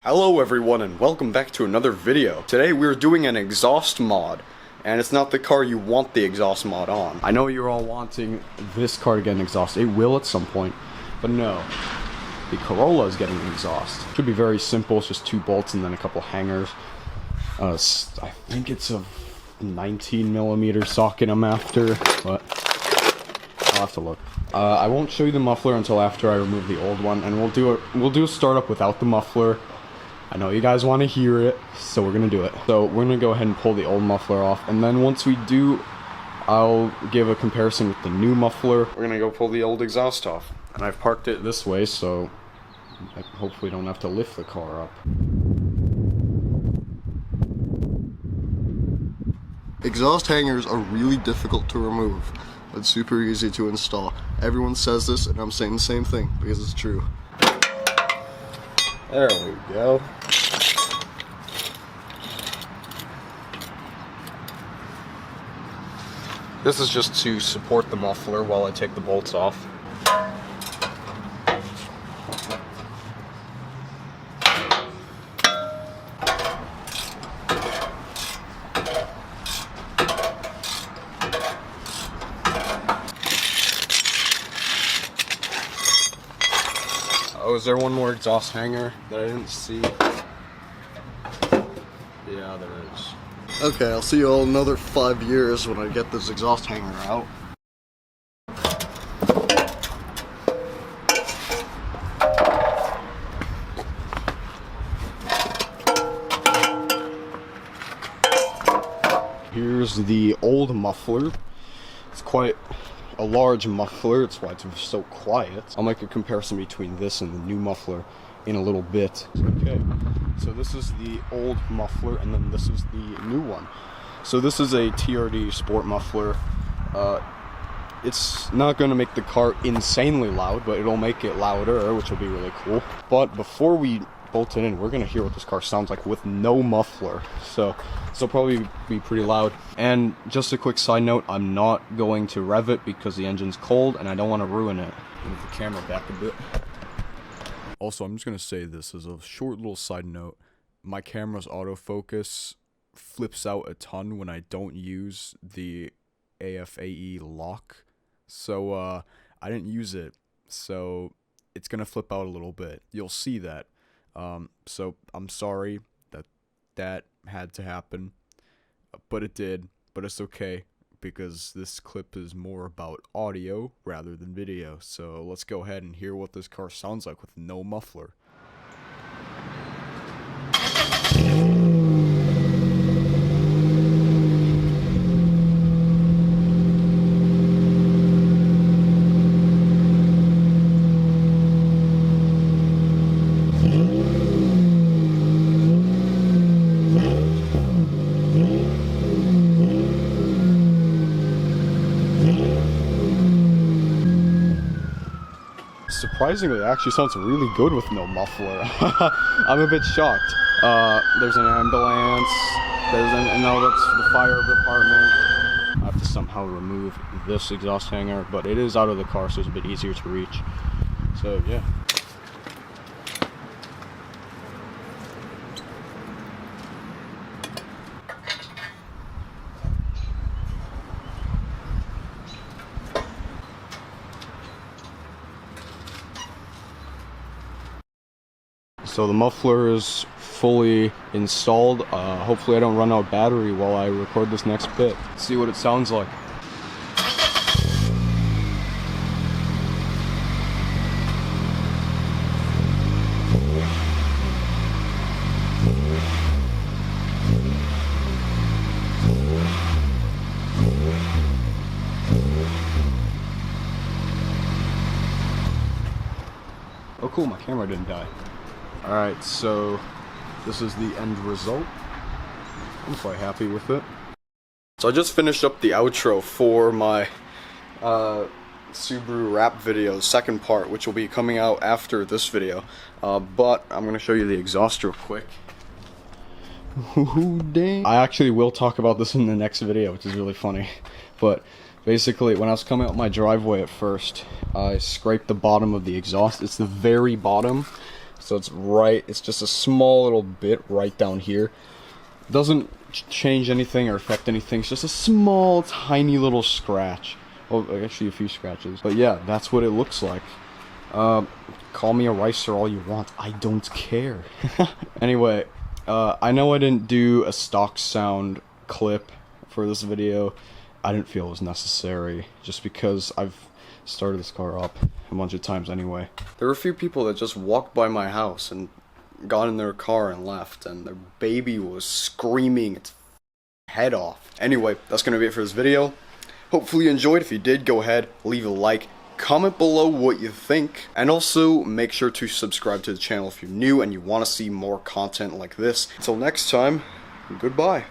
Hello everyone and welcome back to another video. Today we're doing an exhaust mod, and it's not the car you want the exhaust mod on. I know you're all wanting this car to get an exhaust. It will at some point, but no. The Corolla is getting an exhaust. Should be very simple, it's just 2 bolts and then a couple hangers. I think it's a 19mm socket I'm after, but I'll have to look. I won't show you the muffler until after I remove the old one, and we'll do a startup without the muffler. I know you guys want to hear it, so we're gonna do it. So we're gonna go ahead and pull the old muffler off, and then once we do, I'll give a comparison with the new muffler. We're gonna go pull the old exhaust off, and I've parked it this way, so I hopefully don't have to lift the car up. Exhaust hangers are really difficult to remove, but super easy to install. Everyone says this, and I'm saying the same thing because it's true. There we go. This is just to support the muffler while I take the bolts off. Oh, is there one more exhaust hanger that I didn't see? Yeah, there is. Okay, I'll see you all in another 5 years when I get this exhaust hanger out. Here's the old muffler. It's quite a large muffler, it's why it's so quiet. I'll make a comparison between this and the new muffler in a little bit. Okay, so this is the old muffler, and then this is the new one. So this is a TRD sport muffler. It's not going to make the car insanely loud, but it'll make it louder, which will be really cool. But before we bolt it in, we're going to hear what this car sounds like with no muffler. So this will probably be pretty loud. And just a quick side note, I'm not going to rev it because the engine's cold and I don't want to ruin it. Move the camera back a bit. Also, I'm just going to say this as a short little side note. My camera's autofocus flips out a ton when I don't use the AFAE lock. So I didn't use it, so it's going to flip out a little bit. You'll see that. So I'm sorry that had to happen, but it did, but it's okay because this clip is more about audio rather than video. So let's go ahead and hear what this car sounds like with no muffler. Surprisingly, it actually sounds really good with no muffler. I'm a bit shocked. There's an ambulance. No, that's the fire department. I have to somehow remove this exhaust hanger, but it is out of the car, so it's a bit easier to reach. So, yeah. So the muffler is fully installed. Hopefully I don't run out of battery while I record this next bit. Let's see what it sounds like. Oh cool, my camera didn't die. Alright, so this is the end result. I'm quite happy with it. So I just finished up the outro for my Subaru rap video, second part, which will be coming out after this video. But I'm going to show you the exhaust real quick. Ooh, dang. I actually will talk about this in the next video, which is really funny. But basically, when I was coming out my driveway at first, I scraped the bottom of the exhaust. It's the very bottom. So it's just a small little bit right down here. Doesn't change anything or affect anything. It's just a small, tiny little scratch. Well, actually a few scratches. But yeah, that's what it looks like. Call me a ricer all you want. I don't care. Anyway, I know I didn't do a stock sound clip for this video. I didn't feel it was necessary, just because I've started this car up a bunch of times anyway. There were a few people that just walked by my house and got in their car and left, and their baby was screaming its head off. Anyway, that's gonna be it for this video. Hopefully you enjoyed. If you did, go ahead, leave a like, comment below what you think, and also make sure to subscribe to the channel if you're new and you want to see more content like this. Until next time, goodbye.